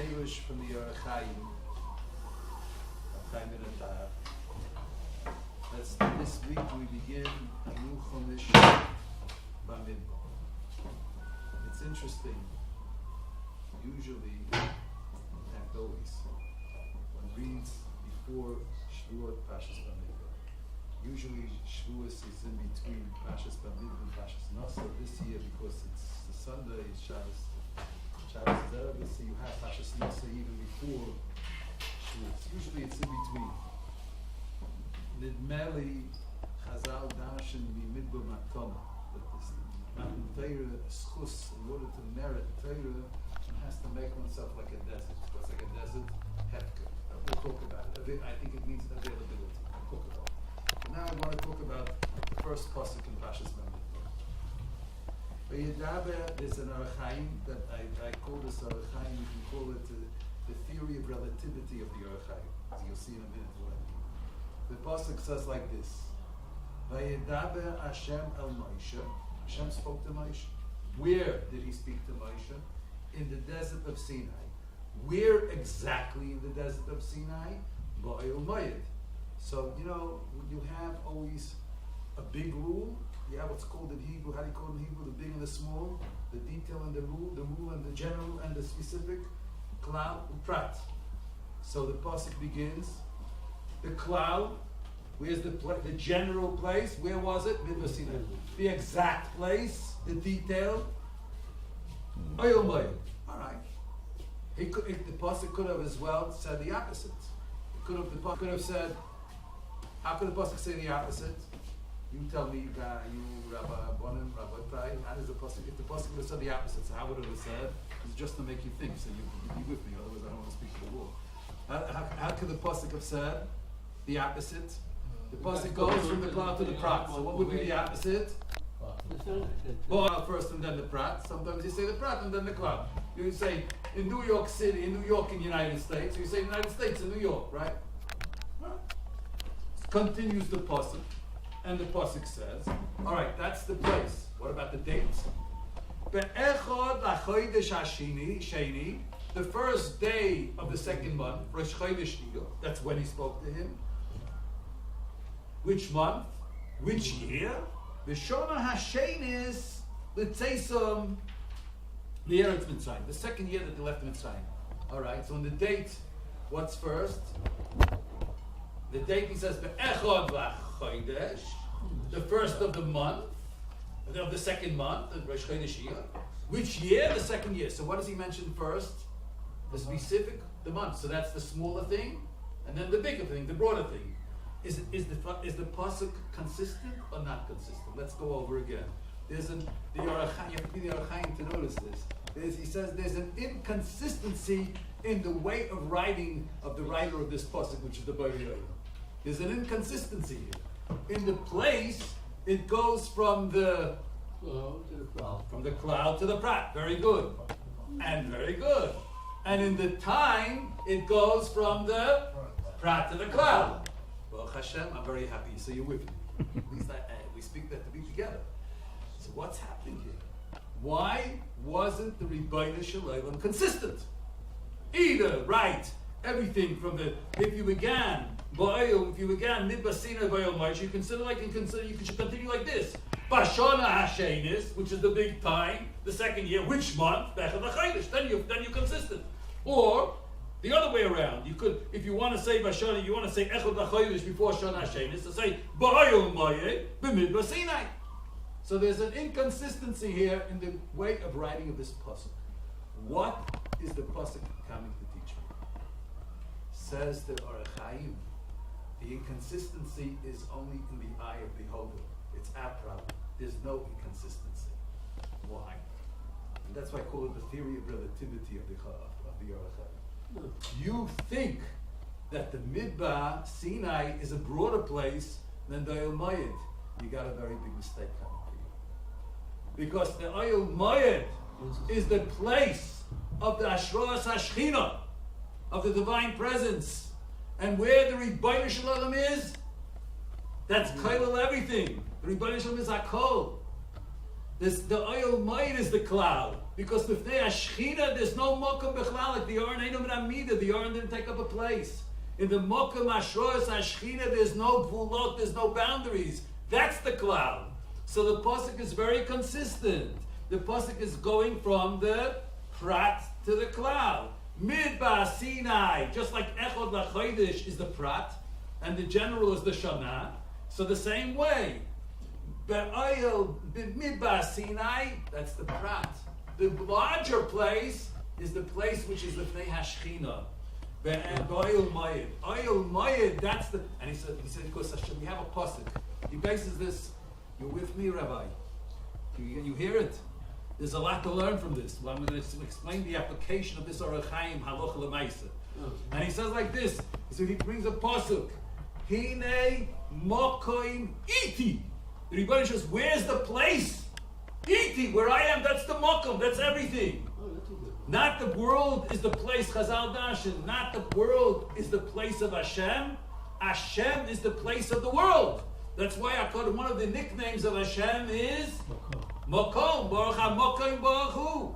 Perush from the Yorechaim. This week we begin a new Chumash, Bamidbar. It's interesting. Usually, and always, one reads before Shavuot Pashas Bamidbar. Usually, Shavuos is in between Pashas Bamidbar and Pashas Nasa. This year, because it's the Sunday, it's Shabbos Zerah, so you have Pashas Nasa even before Shavuos. Usually, it's in between. Nidmeli Chazal Darshan Bamidbar Matana. That this Matan Torah, schus, in order to merit Torah, one has to make oneself like a desert. It's like a desert hefker. We'll talk about it. I think it means availability. We'll talk about it. But now I want to talk about the first pasuk in Pashas Bamidbar. There's an Arachaim that I call this Arachaim. You can call it the theory of relativity of the Arachaim, as you'll see in a minute what I mean. The pasuk says like this: Vayedaber Hashem el Moshe. Hashem spoke to Moshe. Where did he speak to Moshe? In the desert of Sinai. Where exactly in the desert of Sinai? Ba'il Mayed. So, you have always a big rule. You have what's called in Hebrew, how do you call it in Hebrew? The big and the small, the detail and the rule and the general and the specific. Cloud, prat. So the pasuk begins. The cloud, where's the general place? Where was it? Midbar Sinai. The exact place, the detail. Oil Mayed. All right. The pasuk could have as well said the opposite. The pasuk could have said, how could the pasuk say the opposite? You tell me, you Rabbi Bonim, Rabbi Pai, how does the pasuk? If the pasuk would have said the opposite, so how would it have said? It's just to make you think. So you be with me, otherwise I don't want to speak to the wall. How could the pasuk have said the opposite? The pasuk goes from the cloud to the prat. So what would be the opposite? Well, first and then the prat. Sometimes you say the prat and then the cloud. You say in New York City, in New York in the United States. You say United States in New York, right? Continues the pasuk, and the pasuk says, all right, that's the place. What about the dates? Be'echad lachodesh hashini, sheni, the first day of the second month, Rosh Chodesh Iyar. That's when he spoke to him. Which month? Which year? V'shona hashenis l'tzeisam l'eretz Mitzrayim. The second year that they left Mitzrayim. All right. So on the date, what's first? The date he says be'echad lachodesh, the first of the month, of the second month, of Rosh Chodesh Iyar. Which year? The second year. So what does he mention first? The specific, the month. So that's the smaller thing, and then the bigger thing, the broader thing. Is the pasuk consistent or not consistent? Let's go over again. There's you have to be the Yorechaim to notice this. He says there's an inconsistency in the way of writing of the writer of this pasuk, which is the Bari Yoyim. There's an inconsistency here. In the place, it goes from the cloud to the prat. Very good. And very good. And in the time, it goes from the prat to the cloud. Well, Hashem, I'm very happy. So you're with me. At least we speak that to be together. So what's happening here? Why wasn't the Rebbeinu Shalom consistent? Either write everything from if you began Midbar Sinai Ba'il Moshe, you should continue like this. Bashana Hashenis, which is the big time, the second year, which month? Then you're consistent. Or the other way around, you could, if you want to say Bashana, you want to say Echad Lachodesh before Shana Hashenis, to say Ba'il Moshe B'Midbar Sinai. So there's an inconsistency here in the way of writing of this pasuk. What is the pasuk coming to teach me? Says the Arachaim, the inconsistency is only in the eye of the beholder. It's our problem. There's no inconsistency. Why? And that's why I call it the theory of relativity of the Arachaim. You think that the Midbar Sinai is a broader place than the Oyel Mayed. You got a very big mistake coming for you. Because the Oyel Mayed is the place of the Ashras HaShechina, of the divine presence. And where the Rebbeinu Shalom is, that's Kailal everything. The Rebbeinu Shalom is Hakol. The oil might is the cloud. Because if they are Shechina, there's no Mokum Bechlal. Like the Aron Einam Ramida, the Aron didn't take up a place. In the Mokum Ashroas Ashchina, there's no Gvulot, there's no boundaries. That's the cloud. So the Pasuk is very consistent. The Pasuk is going from the Prat to the cloud. Midbar Sinai, just like Echod Lachodesh is the Prat, and the general is the Shana. So the same way. Midbar Sinai, that's the Prat. The larger place is the place which is the Fnei Hashchina. Oil Mayed, that's the, and he said, because Hashem, we have a pasuk. He bases this. You're with me, Rabbi. You hear it? There's a lot to learn from this. Well, I'm going to explain the application of this Orach Chaim Halacha L'Maisa. And he says like this. So he brings a pasuk. Hine Mokoim Iti. The Rebbe says, where's the place? Iti, where I am, that's the Mokom, that's everything. Not the world is the place, Chazal Dashin. Not the world is the place of Hashem. Hashem is the place of the world. That's why one of the nicknames of Hashem is Mokom. Baruch HaMokom Baruch Hu.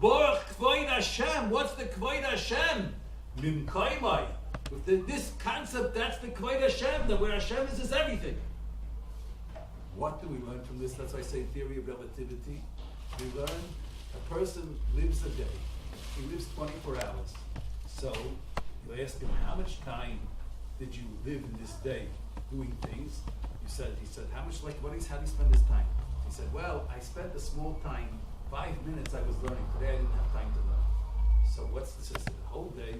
Baruch Kvoid Hashem. What's the Kvoid Hashem? Mimkaimai. With this concept, that's the Kvoid Hashem. That where Hashem is everything. What do we learn from this? That's why I say theory of relativity. We learn a person lives a day. He lives 24 hours. So you ask him, how much time did you live in this day doing things? He said, how much, how do you spend his time? He said, well, I spent a small time, 5 minutes I was learning. Today I didn't have time to learn. So what's this? I said, the whole day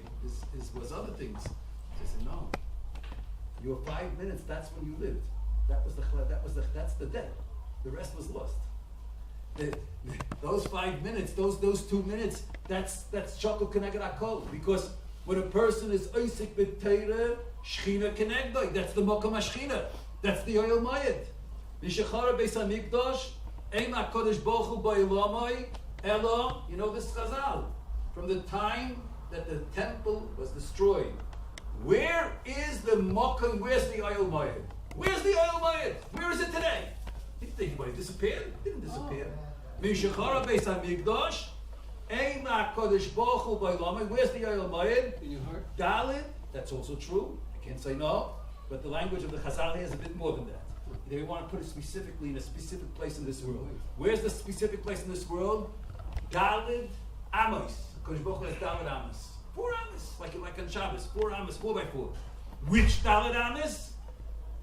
was other things. I said, no. Your 5 minutes, that's when you lived. That's the day. The rest was lost. Those 5 minutes, those 2 minutes, that's Shoko Keneged Hakol. Because when a person is Oisik B'Teira, Shechina Kenegdoi, that's the Mokom HaShechina. That's the Oyel Mayed. V'shechara Beis HaMikdash, Ein HaKodesh Baruch Hu Ba'Elamai, Elo, you know this Chazal. From the time that the temple was destroyed, where is the Mokom, where's the Oyel Mayed? Where's the Oyel Mayed? Where is it today? You think anybody disappeared? It didn't disappear. Mishachara Beis HaMikdash, Ein HaKodesh Baruch Hu Ba'Elamai. Where's the Oyel Mayed? In your heart. Dalit. That's also true. I can't say no, but the language of the Chazal is a bit more than that. They want to put it specifically in a specific place in this world. Where's the specific place in this world? Dalit Amos. Kodesh Baruch Hu has Dalit Amos. 4 Amos, like on Shabbos. 4 Amos, 4 by 4. Which Dalit Amos?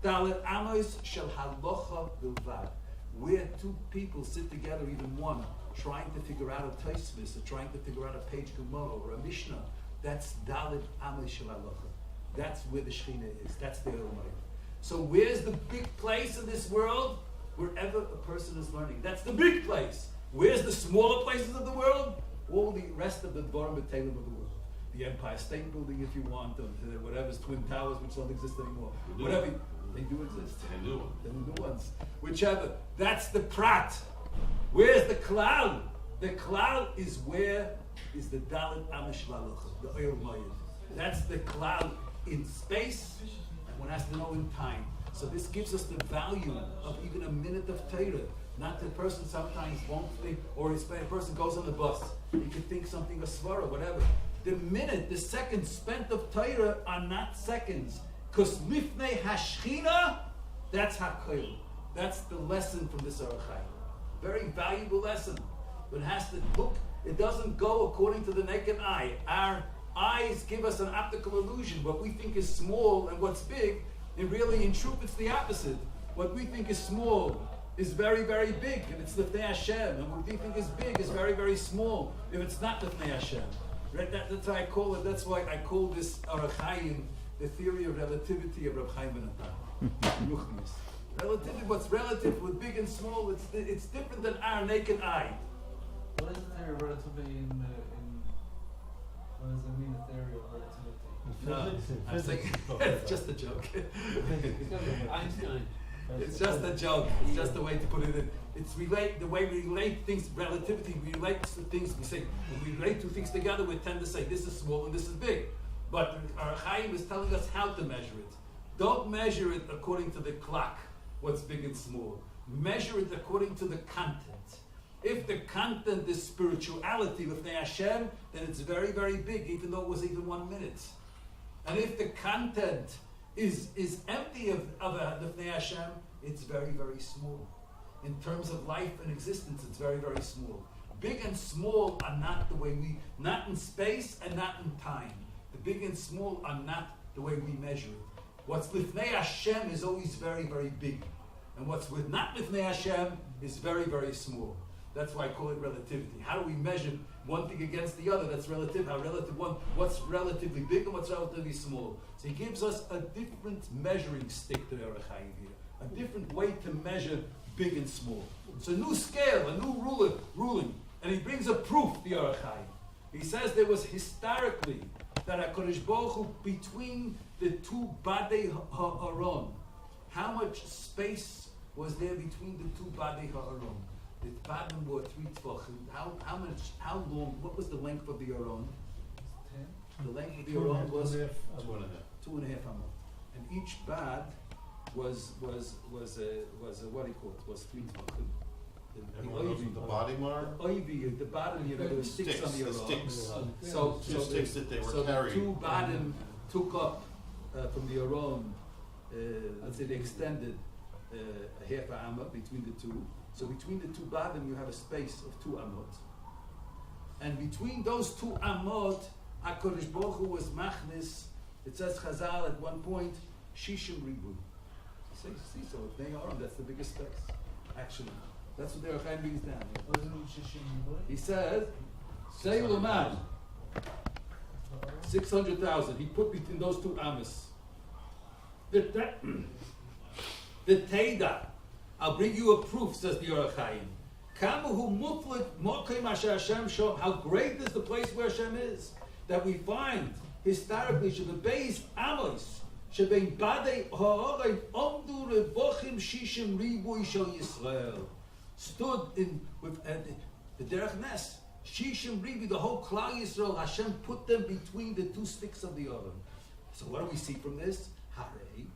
Dalit Amos shel halacha bilvad, where two people sit together, even one, trying to figure out a Tosfos, or trying to figure out a page Gemara or a Mishnah. That's Dalit Amos shel halacha. That's where the Shechina is. That's the Elamai. So where's the big place in this world? Wherever a person is learning. That's the big place. Where's the smaller places of the world? All the rest of the Dvarim B'Teilim of the world. The Empire State Building, if you want, or whatever's Twin Towers, which don't exist anymore. Whatever. They do exist. And new ones. The new ones. Whichever. That's the Prat. Where's the cloud? The cloud is where is the Dalit Amish Lalach, the Oyel Mayed. That's the cloud in space, and one has to know in time. So this gives us the value of even a minute of Torah. Not the person sometimes won't think, or a person goes on the bus, he could think something, a svara, whatever. The minute, the seconds spent of Torah are not seconds. Because lifnei hashchina, that's hakoil. That's the lesson from this Orach Chaim. Very valuable lesson. But it has to look, it doesn't go according to the naked eye. Our eyes give us an optical illusion. What we think is small and what's big, and really in truth it's the opposite. What we think is small is very, very big if it's lifnei Hashem. And what we think is big is very, very small if it's not lifnei Hashem. That's why I call it, that's why I call this Orach Chaim the theory of relativity of Reb Chaim Ben Attar. Relativity, what's relative with big and small, it's different than our naked eye. What is the theory of relativity what does it mean, the theory of relativity? No, I'm saying, it's just a joke. Einstein. It's just a joke. It's just a way to put it in. It's the way we relate things, relativity, we relate to things, we say, when we relate two things together, we tend to say, this is small and this is big. But our Chaim is telling us how to measure it. Don't measure it according to the clock, what's big and small. Measure it according to the content. If the content is spirituality with Hashem, then it's very, very big, even though it was even 1 minute. And if the content is empty of the Hashem, it's very, very small. In terms of life and existence, it's very, very small. Big and small are not the way not in space and not in time. The big and small are not the way we measure it. What's Lifnei Hashem is always very, very big. And what's not Lifnei Hashem is very, very small. That's why I call it relativity. How do we measure one thing against the other? That's relative. What's relatively big and what's relatively small? So he gives us a different measuring stick to the Orach Chaim here. A different way to measure big and small. It's a new scale, a new ruling. And he brings a proof, the Orach Chaim. He says there was historically that HaKadosh Baruch Hu, between the two Badei Ha'aron, how much space was there between the two Badei Ha'aron? The Badim were 3 Tvachim. How long, what was the length of the Aron? 10. The length of the Aron was 2.5 amot. And each Bad was what do you call it? Was 3 Tvachim. The body mark? The bottom, there were sticks on the Aron. Sticks. So sticks that they were so carrying. The two Badim took up from the Aron, let's say they extended a half a amot between the two. So between the two badim, you have a space of 2 amot. And between those 2 amot, HaKadosh Baruch Hu was machnis. It says Chazal at one point, Shishim Ribu. See, so if they are, that's the biggest space. Actually, that's what the Orach Chaim brings down. He says, say Laman, 600,000. He put between those 2 amos. The Teda. I'll bring you a proof, says the Orach Chaim. How great is the place where Hashem is? That we find historically Shabbeis Amos, Shabbein Badei Ha'orai Omdu Revochim Shishim Ribui Shel Yisrael. Stood in with the Derech Nes. Shishim Ribu, the whole Klal Yisrael, Hashem put them between the 2 sticks of the oven. So what do we see from this? Harei.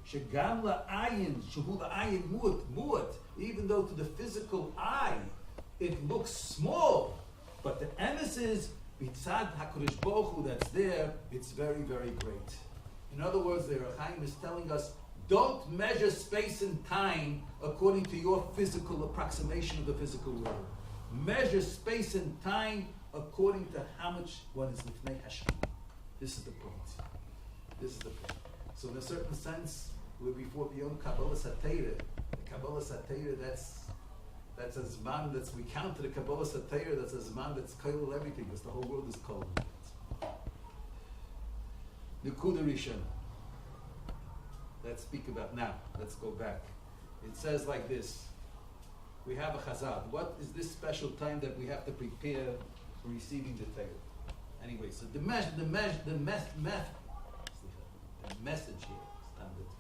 Shegam la'ayin, shehu la'ayin mu'at, even though to the physical eye it looks small, but the emes bitzad HaKadosh Baruch Hu that's there, it's very, very great. In other words, the Orach Chaim is telling us, don't measure space and time according to your physical approximation of the physical world. Measure space and time according to how much one is Lifnei Hashem. This is the point. So in a certain sense, we're before beyond Kabbalah Satira. The Kabbalah Satira, that's a Zman, we counter the Kabbalah Satira, that's a Zman that's Kail everything, because the whole world is Kail. Nekuda Rishon. Let's speak about now. Let's go back. It says like this. We have a Chazal. What is this special time that we have to prepare for receiving the Torah? Anyway, so the message here,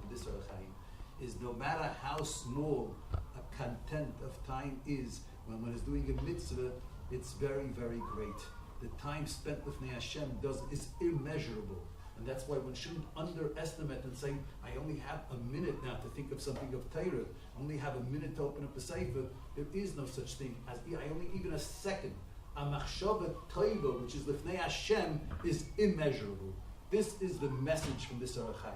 this Orach Chaim, is no matter how small a content of time is, when one is doing a mitzvah, it's very, very great. The time spent with Hashem is immeasurable. And that's why one shouldn't underestimate and say, I only have a minute now to think of something of Torah. I only have a minute to open up a sefer. There is no such thing as even a second. A machshava toiva, which is Lifnei Hashem, is immeasurable. This is the message from this Orach Chaim.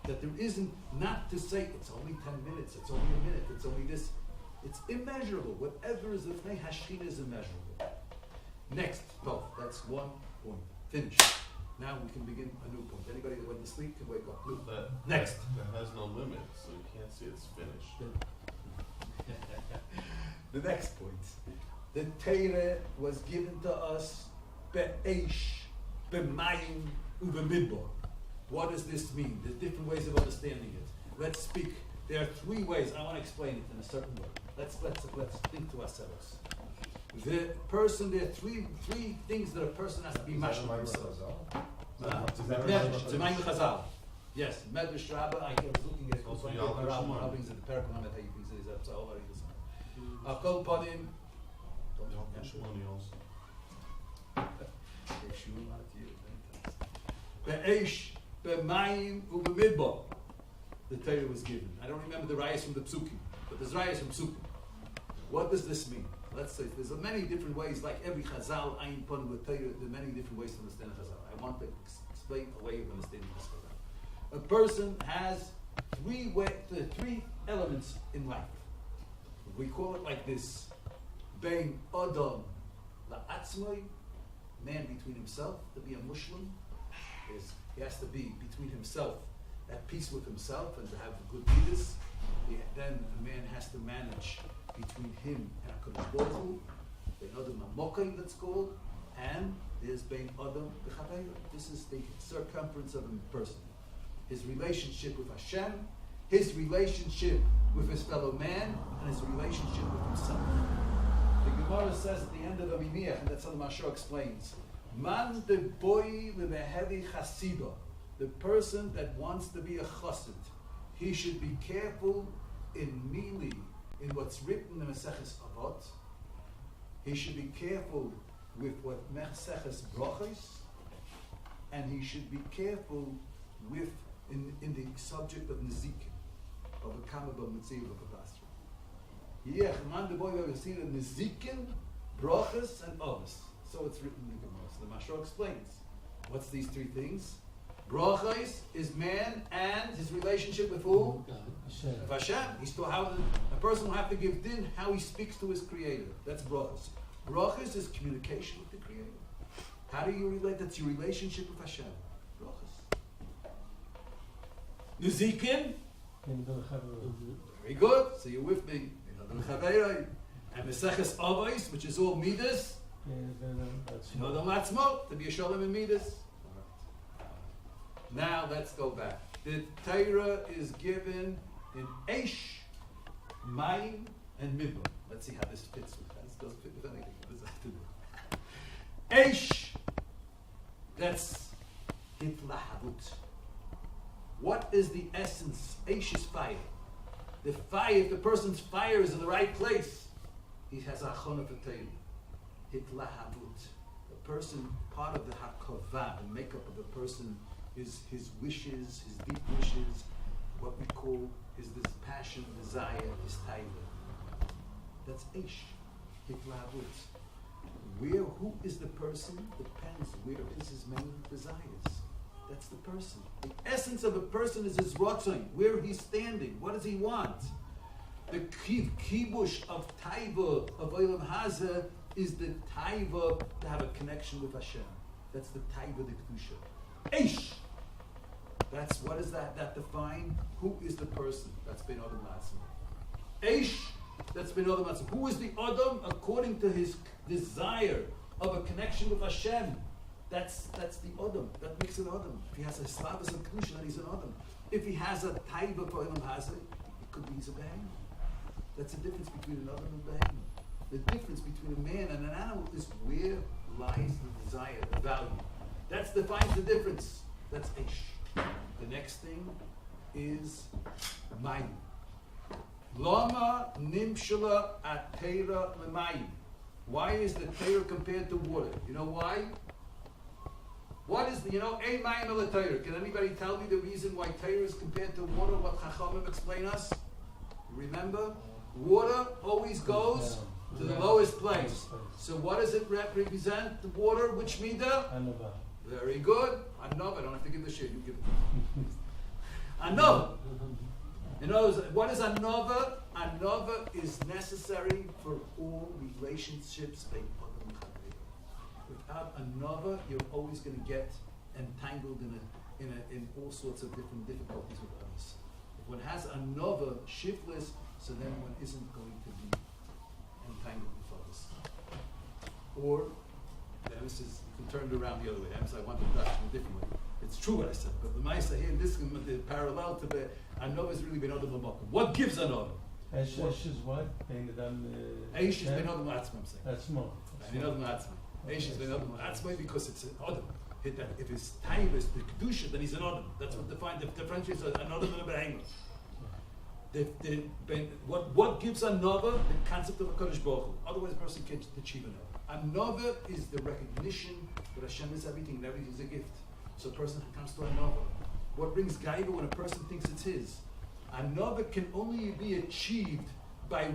That there isn't, not to say, it's only 10 minutes, it's only a minute, it's only this. It's immeasurable. Whatever is Lifnei Hashem is immeasurable. Next, that's one point. Finish. Now we can begin a new point. Anybody that went to sleep can wake up. Next. That has no limit, so you can't say it's finished. The next point. The Torah was given to us be'esh, be'mayim, u'bamidbar. What does this mean? There's different ways of understanding it. Let's speak. There are 3 ways. I want to explain it in a certain way. Let's think to ourselves. The person, there are three things that a person has to be mashal himself. It's a Maimon Chazal. Yes, Medrash Rabbah. I was looking at also Rabbah brings it the Parakon that he says that's all very good. Kol Padim. Be'esh, be'mayim, u'bamidbar. The Torah was given. I don't remember the rayas from the Psukim, but there's rayas from Psukim. What does this mean? let's say there's many different ways, like every Chazal, Ayin Pon L'Torah, there are many different ways to understand Chazal. I want to explain a way of understanding this Chazal. A person has three elements in life. We call it like this: Bein Adam La'atzmai, man between himself. To be a Muslim, he has to be between himself, at peace with himself, and to have good leaders. Then a man has to manage between him and HaKadosh Baruch Hu, Bein Adam La'mokai, that's called, and there's Bein Adam L'Chaveiro. This is the circumference of a person. His relationship with Hashem, his relationship with his fellow man, and his relationship with himself. The Gemara says at the end of the Miniach, and that's how the Mashar explains, Man de boy lebehevi chasida, the person that wants to be a chassid, he should be careful in mili, in what's written in Maseches Avot. He should be careful with what Maseches Brachos, and he should be careful with in the subject of Nezikin, of a Kamabah Mitzvah of a Pastor. Yeah, man the boy we've seen in Nezikin, Brachos, and Avos. So it's written in the Gemara. So the Mashar explains. What's these three things? Brachos is man and his relationship with who? With Hashem. A person will have to give din how he speaks to his Creator. That's brachos. Brachos is communication with the Creator. How do you relate? That's your relationship with Hashem. Brachos. Nezikin. Very good. So you're with me. And Meseches Avos, which is all midas. Adam Atzmo, to be a shalom in midas. Now let's go back. The Torah is given in Eish, Mayim, and Midbar. Let's see how this fits with that. This doesn't fit with anything. What does that have to do? Eish, that's Hitlahavut. What is the essence? Eish is fire. The fire, if the person's fire is in the right place, he has a chona for Torah. Hitlahavut. The person, part of the hakavah, the makeup of the person, is his wishes, his deep wishes, what we call is this passion, desire, his taiva. That's ish, hitlahavut. Who is the person depends where is his main desires. That's the person. The essence of a person is his ratzon, where he's standing. What does he want? The kibush of taiva of olam hazeh is the taiva to have a connection with Hashem. That's the taiva, the kedusha. Eish. That's what is that? That define who is the person. That's Ben Adam Latzim. Eish. That's Ben Adam Latzim. Who is the Adam according to his desire of a connection with Hashem? That's the Adam. That makes an Adam. If he has a slavas and kedusha, then he's an Adam. If he has a taiva for Olam Hazeh, it could be he's a behemoth. That's the difference between an Adam and a behemoth. The difference between a man and an animal is where lies the desire, the value. That defines the difference. That's Eish. The next thing is Mayim. Lama nimshala atera lemayim. Why is the Torah compared to water? You know why? What is the, ein mayim el Torah? Can anybody tell me the reason why Torah is compared to water? What Chachamim explain us? You remember? Water always goes to the lowest place. So what does it represent? The water, which midah? Anova. Very good. Anova. I don't have to give the shit. You give it. Anova. In other words, what is anova? Anova is necessary for all relationships. Without anova, you're always going to get entangled in all sorts of different difficulties with others. If one has anova shiftless, so then one isn't going to be entangled with others. Or, this is turned around the other way. I want to touch in a different way. It's true what I said, but the Maisa here, this the parallel to the Anova is really Benodam Lamakum. What gives Anova? Eish is what? Eish is Benodam Atzma, I'm saying. That's more. Benodam Atzma. Eish is Benodam Atzma because it's an Adam. If his time is the Kedusha, then he's an Adam. That's what differentiates an Adam and a Behemoth. What gives Anova? The concept of a Kodesh Baruch Hu. Otherwise, a person can't achieve Anova. Anova is the recognition that Hashem is everything and everything is a gift. So a person comes to Anova. What brings Gaiva when a person thinks it's his? Anova can only be achieved by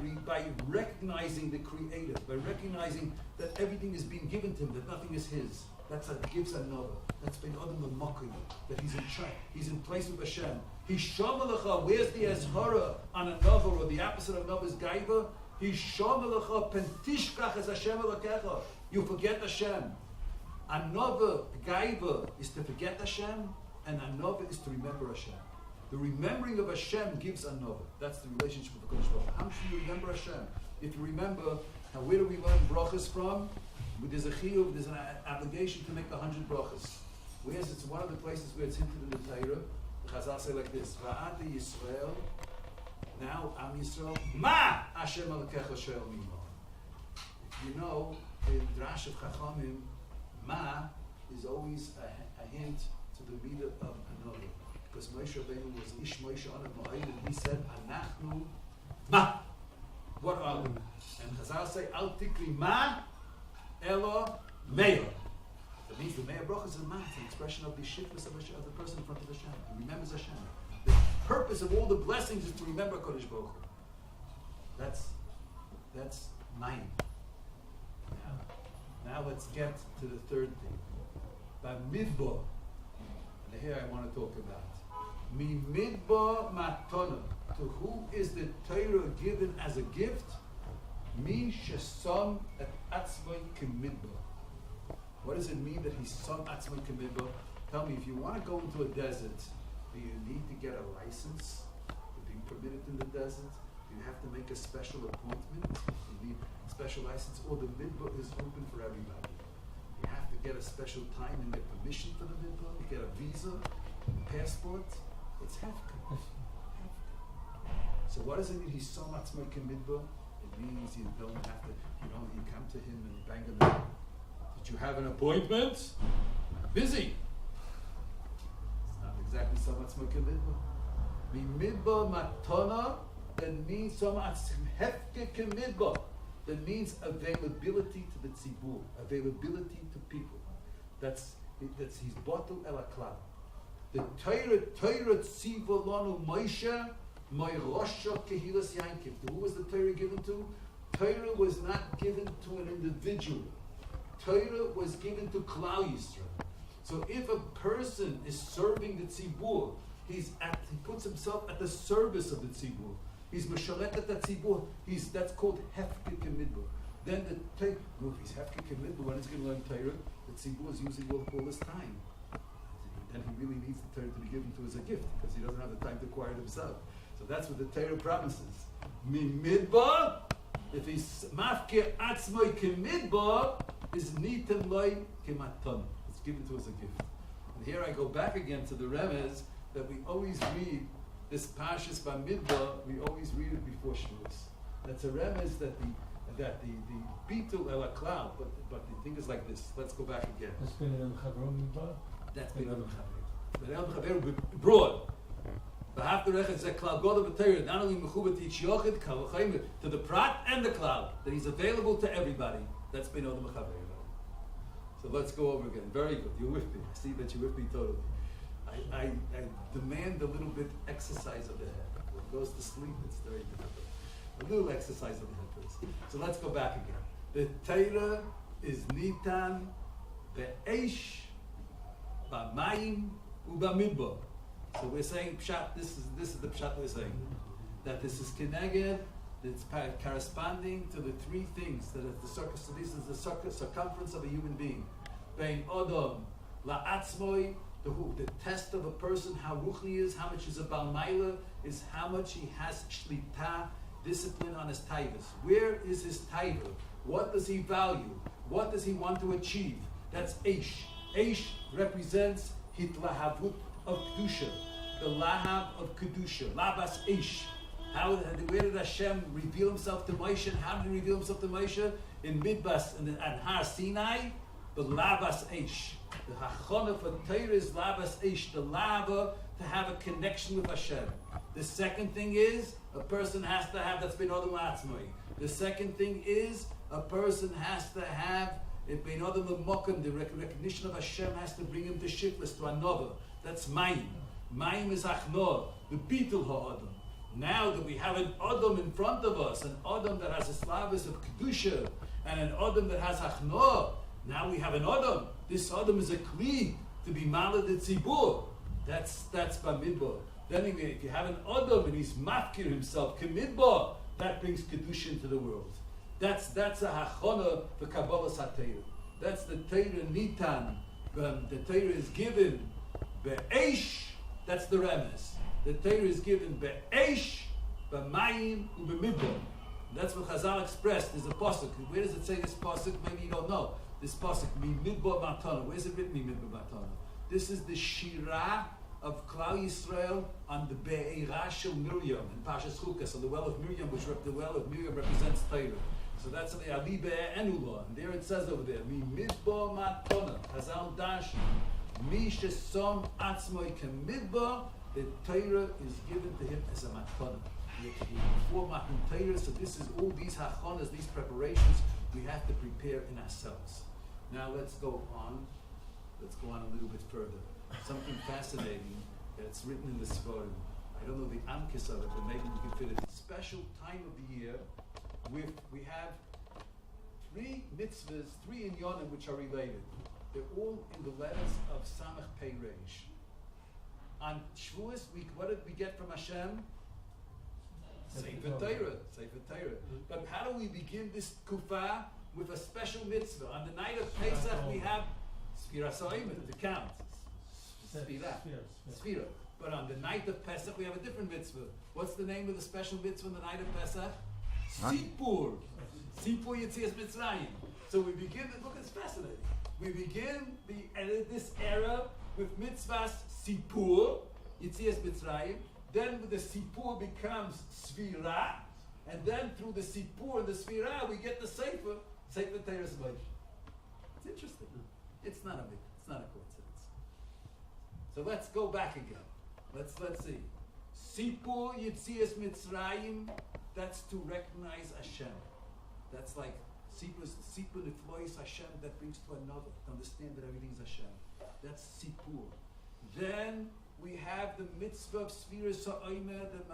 recognizing the Creator, by recognizing that everything is being given to him, that nothing is his. That's a gives another. That's been Adam Makoy, that he's in place with Hashem. He's Shamalacha, where's the Ezhara on another, or the opposite of another is Gaiva? He's Shamalacha, Pentishkach as Hashem Elokecha. You forget Hashem. Another Gaiva is to forget Hashem, and another is to remember Hashem. The remembering of Hashem gives another. That's the relationship with the Kodesh Baruch Hu. How should you remember Hashem? If you remember, where do we learn brachas from? There's a chiyuv, there's an obligation to make the 100 brachas. Whereas it's one of the places where it's hinted in the Torah. The Chazal say like this: Va'ata Yisrael. Now Am Yisrael. Ma Hashem Elokecha She'el Mimo. You know, in Drash of Chachamim, Ma is always a hint to the meaning of another. Because Moshe Rabbeinu was Ish Moshe Anav Ma'ayim, and he said, Anachnu Ma. What are we? And Chazal say, Al Tikri Ma Elo Meir. That means the Meir Broch is a Ma. It's an expression of the shiftless of the person in front of Hashem. He remembers Hashem. The purpose of all the blessings is to remember Kodesh Baruch Hu. That's mine. Now let's get to the third thing. Bamidbar. And here I want to talk about. Mimidbar matana. To who is the Torah given as a gift? Mi shesam et atzmai kemidbar. What does it mean that he's sam atzmai kemidbar? Tell me, if you want to go into a desert, do you need to get a license to be permitted in the desert? Do you have to make a special appointment? You need a special license? Or the midbar is open for everybody? You have to get a special time and get permission for the midbar? You get a visa, a passport? It's hefka. So what does it mean? He's so much more midbar. It means you don't have to, you come to him and bang on the door. Did you have an appointment? Busy. It's not exactly so much more midbar. Midbar matana, that means so much hefke midbar. That means availability to the tzibur, availability to people. That's his bottle el aklal. The Torah tziva lanu Moshe, my Rosha kehilas yankiv. Who was the Torah given to? Torah was not given to an individual. Torah was given to Klal Yisrael. So if a person is serving the tzibur, he puts himself at the service of the tzibur. He's mashalet at the tzibur. That's called hefke kemidbar. Then if he's hefke kemidbar, when he's going to learn Torah, the tzibur is using all his time. Then he really needs the Torah to be given to as a gift because he doesn't have the time to acquire it himself. So that's what the Torah promises. Mimidbar, if he's mafke atzmai kemidbar, is nitem loy kematan. It's given to as a gift. And here I go back again to the remez that we always read this Parshas Bamidbar. We always read it before Shavuos. That's a remez that the bitul el aklal, but the thing is like this. Let's go back again. That's been in Chavron Midbar. That's been Adam Chaver. But Adam Chaver broad. Not only to the prat and the cloud, that he's available to everybody. That's been Adam Chaver. So let's go over again. Very good. You're with me. I see that you're with me totally. I demand a little bit exercise of the head. When it goes to sleep, it's very difficult. A little exercise of the head, please. So let's go back again. The Torah is nitan be'esh b'mayim u'bamidbar. So we're saying pshat. This is the pshat we're saying, that this is keneged. It's corresponding to the three things that is the circus. So this is the circumference of a human being. Bein odom la'atzmoi. The test of a person, how ruchni is, how much is a balmaila, is how much he has shlita, discipline on his taivas. Where is his taiva? What does he value? What does he want to achieve? That's eish. Eish represents hitlahavut of kedusha, the lahab of kedusha, labas eish. Where did Hashem reveal himself to Moshe? And how did he reveal himself to Moshe? In Midbas and at Har Sinai, the labas eish. The hachana for Torah is labas eish, the lava to have a connection with Hashem. The second thing is a person has to have, that's ben adam la'atzmai. The second thing is a person has to have ben adam l'mokim, the recognition of Hashem has to bring him to shiftless, to another. That's mayim. Mayim is achnor, the bitul ha'adam. Now that we have an Adam in front of us, an Adam that has a slavis of Kedusha, and an Adam that has Achnoah, now we have an Adam. This Adam is a Kli to be Malad Tzibur. That's Bamidbar. Then if you have an Adam and he's Mafkir himself, Kemidbar, that brings Kedusha into the world. That's a Hachona for Kabbalah Satayr. That's the Torah Nitan. The Torah is given Be'esh, that's the Remes. The Torah is given Be'esh, B'mayim, U'B'midbar. That's what Chazal expressed. There's a pasuk. Where does it say this pasuk? Maybe you don't know. This pasuk, Mimidbar Matana. Where's it written, Mimidbar Matana? This is the Shirah of Klal Yisrael on the Be'erah Shel Miriam in Pashas Chukas, on the well of Miriam, which the well of Miriam represents Torah. So that's the Ali Be'er Enula. And there it says over there, Mimidbar Matana. Chazal Dash, Mi Shesom Atzmoi Kemidbar. The Torah is given to him as a matana. Before Matan Torah, so this is all these hachonas, these preparations we have to prepare in ourselves. Now let's go on. Let's go on a little bit further. Something fascinating that's written in the Sforim. I don't know the amkis of it, but maybe we can fit it. Special time of the year, we have 3 mitzvahs, 3 inyanim which are related. They're all in the letters of Samach Pei Reish. On Shavuos, what did we get from Hashem? Sefer Torah. But how do we begin this kufa with a special mitzvah? On the night of Pesach, we have Sfira Soimet, to count. Sfira. But on the night of Pesach, we have a different mitzvah. What's the name of the special mitzvah on the night of Pesach? Sipur. Sipur Yetzias Mitzrayim. So we begin, look, it's fascinating. We begin this era with mitzvahs Sipur, Yetzias Mitzrayim. Then the Sipur becomes Sfira, and then through the Sipur and the Sfira we get the Sefer Teres Moshe. It's interesting. It's not a coincidence. So let's go back again. Let's see. Sipur Yetzias Mitzrayim. That's to recognize Hashem. That's like Sipur Niflois Hashem. That brings to another to understand that everything is Hashem. That's Sipur. Then we have the mitzvah of Sfira Sa'omer, the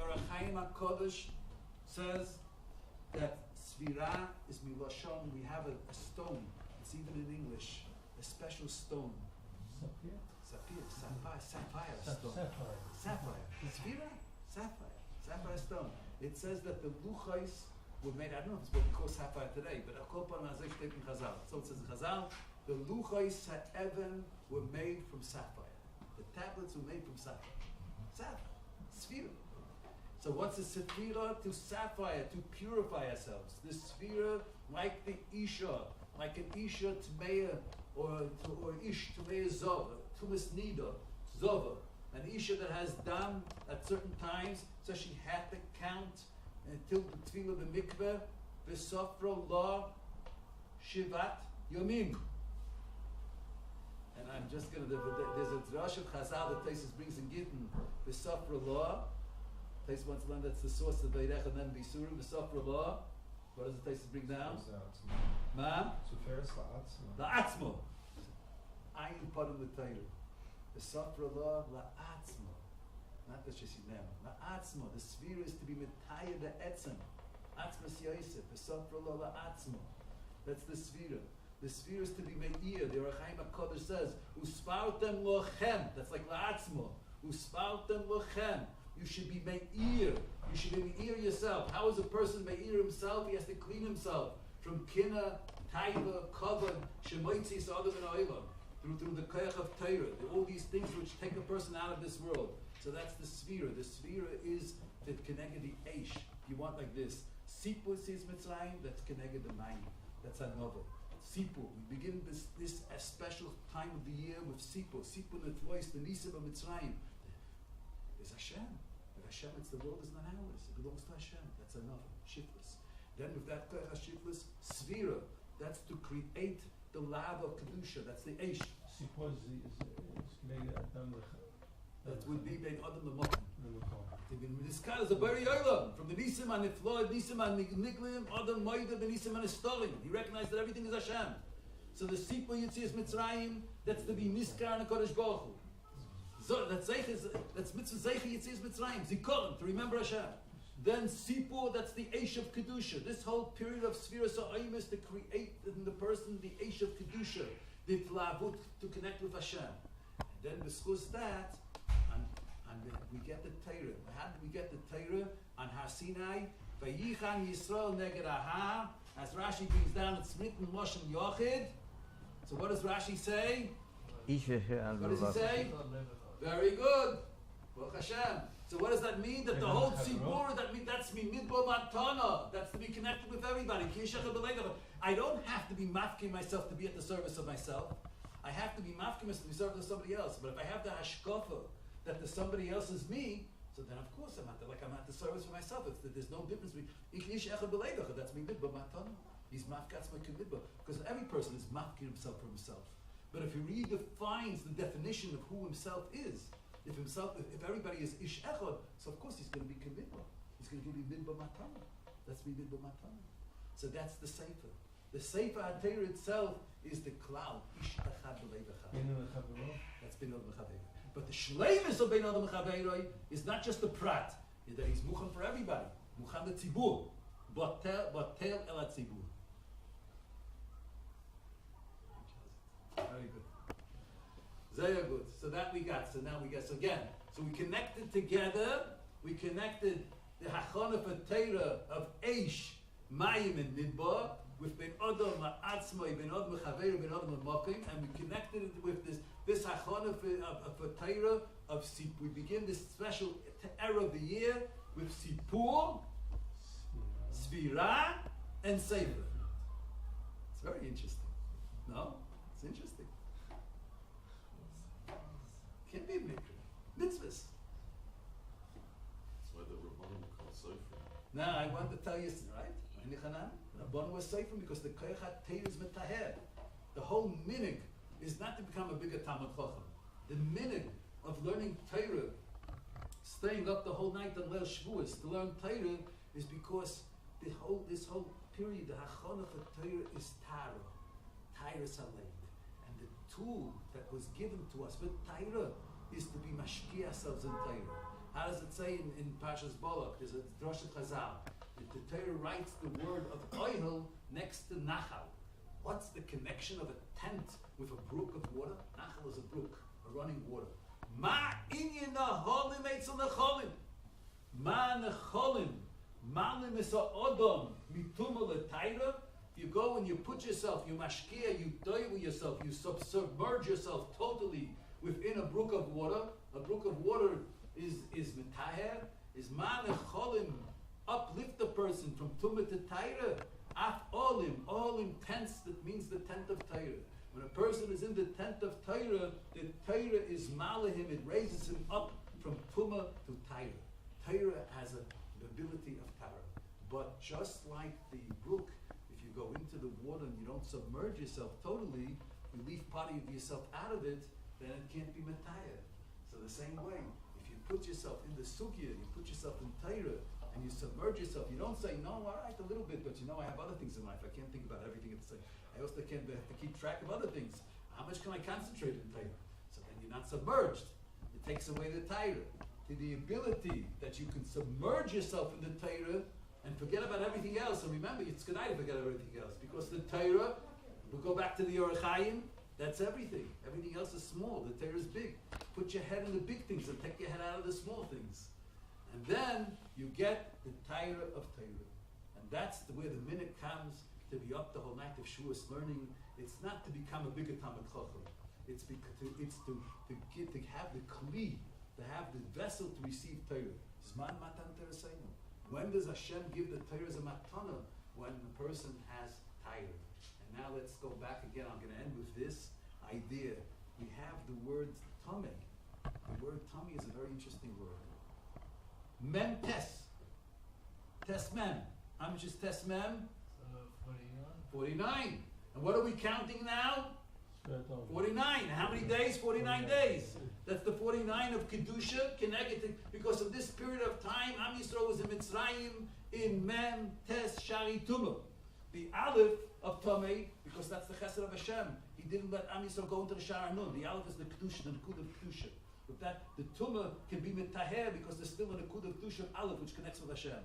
Orach Chaim HaKodesh says that Sfira is Milashon. We have a stone, it's even in English, a special stone. Sapphire stone. Sfira? Sapphire stone. It says that the luchais were made, I don't know if it's what we call sapphire today, but so it says in Chazal, the luchais ha'evan were made from sapphire. The tablets were made from sapphire. Sphira. So what's the sphira? To sapphire, to purify ourselves. The sphira, like the isha, like an isha tmeya, or ish tmeya zova, tumas nida, zova. An isha that has dam at certain times, so she had to count until the tefillah the mikveh, v'sofra la shivat yomim. And I'm just going to, there's a drash of Chazal that Taisus brings in Gittin, the Sofra Law. Taisus wants to learn that's the source of Beirech and then Bisurim, the Sofra Law. What does the Taisus bring down? Ma? La'atzmo. Ayin Padam L'Tayru. The Sofra Law, La'atzmo. Not the Shesinem. La'atzmo. The sphere is to be Metayah the Etzem. Atzmas Yosef. The Sofra Law, La'atzmo. That's the sphere. The sphere is to be me'ir. The Orach Chaim HaKodesh says, Uspartem lochem. That's like la'atzmo. Uspartem lochem. You should be me'ir. You should be me'ir yourself. How is a person me'ir himself? He has to clean himself from kina, taiva, kavod, shemoitzi, sa'adam and oilam. Through the koyach of Torah. All these things which take a person out of this world. So that's the sphere. The sphere is the connected the eish. If you want like this. Sipur says Mitzrayim, that's connected the mayim. That's another. Sipur. We begin this a special time of the year with Sipur. Sipur Netvois, the Nisim of Mitzrayim. There's Hashem. With Hashem, it's the world is not ours. It belongs to Hashem. That's another. Shiftless. Then with that shiftless, Svira. That's to create the lava of Kedusha. That's the Eish. Sipur is that would be Ben Adam L'Mokim. This guy is a very Yolam. From the Nisim and Niflod, Nisim and Niglim, Adam Moida, the Nisim and Estolim. He recognized that everything is Hashem. So the Sipur Yitzias Mitzrayim, that's to be Niskar and HaKadosh Baruch Hu. That's mitzvah zeicha Yetzias Mitzrayim. Zikaron, to remember Hashem. Then Sipur, that's the Eish of Kedusha. This whole period of Sfiras Ha'ayim is to create in the person the Eish of Kedusha, the Tlavut, to connect with Hashem. And then b'schus that, and we get the Torah. How did we get the Torah? On Har Sinai, Vayichan Yisrael Neged Aha, as Rashi brings down, it's Mitten Moshe Yochid. So what does Rashi say? What does he say? Very good. Baruch Hashem. So what does that mean? That the whole tzibur, that's Bamidbar matana. That's to be connected with everybody. I don't have to be mafki myself to be at the service of myself. I have to be mafki myself to be service of somebody else. But if I have the hashkafa that the somebody else is me, so then of course I'm at the service for myself. There's no difference between that's Bamidbar matana. He's mafkatz mekimidbar. Because every person is mafki himself for himself. But if he redefines the definition of who himself is, if everybody is ish echad, so of course he's going to be committed. He's going to be midbar matana. That's midbar matana. So that's the sefer. The sefer HaTorah itself is the cloud. Ish echad b'lei v'chad. That's ben adam mechaveiroi. But the shleimus of ben adam mechaveiroi is not just the prat. Is that he's muchan for everybody. Muchan l'tzibur. Batel el hatzibur. Very good. Very good. So that we got. So now we got. So again, so we connected together. We connected the hachana for Torah of Eish, Mayim, and Midbar with Ben Adam Ma'atzmai, Ben Adam Mechaveir, Ben Adam Makim, and we connected it with this hachana for Torah of Sipur. We begin this special era of the year with Sipur, Svira, and Sefer. It's very interesting. No? It's interesting. Can't be a mikra. Mitzvahs. That's why the Rabbanim are called Sofer. Now, I want to tell you, right? Rabban was Sefer because the Koyach HaTorah is metaher. The whole minig is not to become a bigger Talmud Chacham. The minig of learning Torah, staying up the whole night on Leil Shavuos to learn Torah, is because this whole period, the Hachana for Torah is Tara. Torah Saleh. And the tool that was given to us with Torah is to be mashki ourselves in Torah. How does it say in Parshas Balak? There's a Droshet Chazal. The Torah writes the word of oil next to Nachal. What's the connection of a tent with a brook of water? Nachal is a brook, a running water. Ma inyan naholim eitzel necholim. Ma necholim. Malim is odom mituma l'Torah. You go and you put yourself, you mashkia, you doivu yourself, you submerge yourself totally within a brook of water. A brook of water is mitaher, is manecholim, uplift the person from tumah to Torah. Af olim tents, that means the tent of Torah. When a person is in the tent of Torah, the Torah is malahim, it raises him up from tumah to Torah. Torah has an ability of Torah. But just like the brook, if you go into the water and you don't submerge yourself totally, you leave part of yourself out of it, then it can't be matayah. So the same way, if you put yourself in the sugya, you put yourself in Torah, and you submerge yourself, you don't say, no, all right, a little bit, but I have other things in life. I can't think about everything at the same. I also can't have to keep track of other things. How much can I concentrate in Torah? So then you're not submerged. It takes away the Torah. The ability that you can submerge yourself in the Torah and forget about everything else. And remember, it's good to forget everything else. Because the Torah, we'll go back to the Orach Chaim, that's everything. Everything else is small. The Torah is big. Put your head in the big things and take your head out of the small things. And then you get the Torah of Torah. And that's where the minute comes to be up the whole night of Shavuos learning. It's not to become a bigger Talmud Chacham. It's to have the kli, to have the vessel to receive Torah. Zman matan Torah. When does Hashem give the Torah as a matana? When the person has Torah. And now let's go back again. I'm going to end with this idea. We have the word tameh. The word tameh is a very interesting word. Mem tes. Tes mem. How much is tes mem? 49. 49. And what are we counting now? 49. How many days? 49 days. That's the 49 of Kedusha, connected because of this period of time. Am Yisrael was in Mitzrayim in Mem Tes Shari Tumah. The Aleph of Tameh, because that's the Chesed of Hashem. He didn't let Am Yisrael go into the Shar Nun. The Aleph is the Kedusha, the Nakud of Kedusha. With that, the tumah can be mitaher because there's still an akud of Dusha Aleph which connects with Hashem.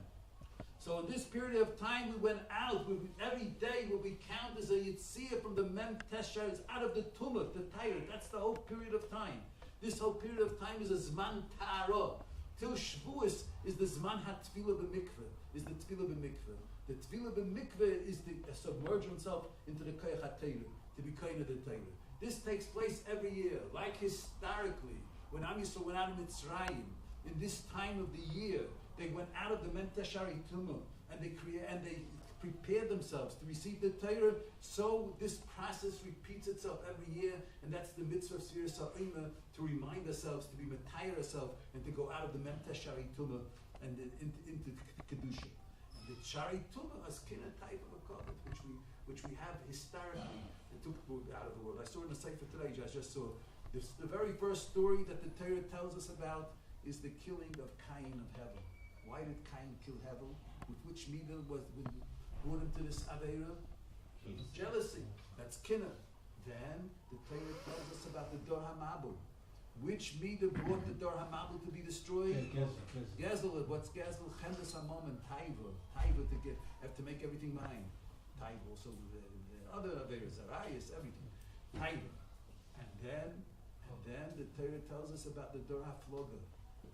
So in this period of time, we went out. Every day, what we count as a yitziyah from the mem teshar is out of the tumah, the tyrant. That's the whole period of time. This whole period of time is a zman ta'ara. Till Shavuos is the zman ha-tfilah b'mikveh, is the tfilah b'mikveh. The tfilah b'mikveh is to submerge oneself into the koyach ha-teirah, to be koyin of the Torah. This takes place every year, like historically, when Am Yisrael went out of Mitzrayim. In this time of the year, they went out of the Mentashari Tumah and they prepared themselves to receive the Torah. So this process repeats itself every year, and that's the mitzvah of Sfira Sa'ima, to remind ourselves, to be Matayr ourselves, and to go out of the Mentashari Tumah and into Kedusha. And the Shari Tumah is Kina type of a covenant, which we have historically and took out of the world. I saw in the Sefer today, I just saw this, the very first story that the Torah tells us about is the killing of Cain of Hevel. Why did Cain kill Hevel? With which midah was brought into this Aveira? Jealousy. That's Kinna. Then the Torah tells us about the Dor HaMabul. Which midah brought the Dor HaMabul to be destroyed? Gezel. What's Gezel? Chendes Hamom and Taiva. Taiva have to make everything mine. Taiva also the other Aveiras, Arayas, everything. Taiva. And then the Torah tells us about the Dor HaFloga.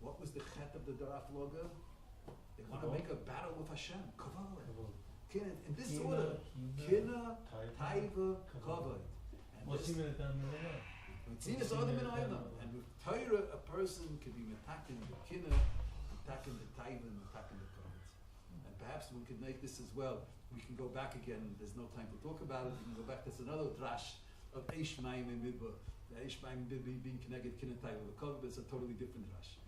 What was the chet of the Dor HaFloga? They want to make a battle with Hashem. Kavod. In this order. Kina, Taiva, Kavod. And with Torah, a person can be metakin the Kina, metakin the Taiva, and metakin the Kavod. And perhaps we could make this as well. We can go back again. There's no time to talk about it. We can go back. There's another drash of Eish Mayim and Midbar. The Eish Mayim and Midbar being connected Kina, Taiva, the Kavod, but it's a totally different drash.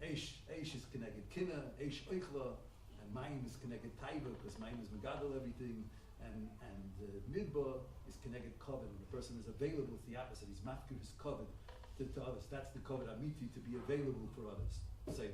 Eish is connected Kina, Eish Oichla, and Mayim is connected Taiva, because Mayim is Megadol everything, and Midbar is connected Kavod, and the person is available. It's the opposite. He's mafkir his Kavod to others. That's the Kavod Amiti, to be available for others. Say.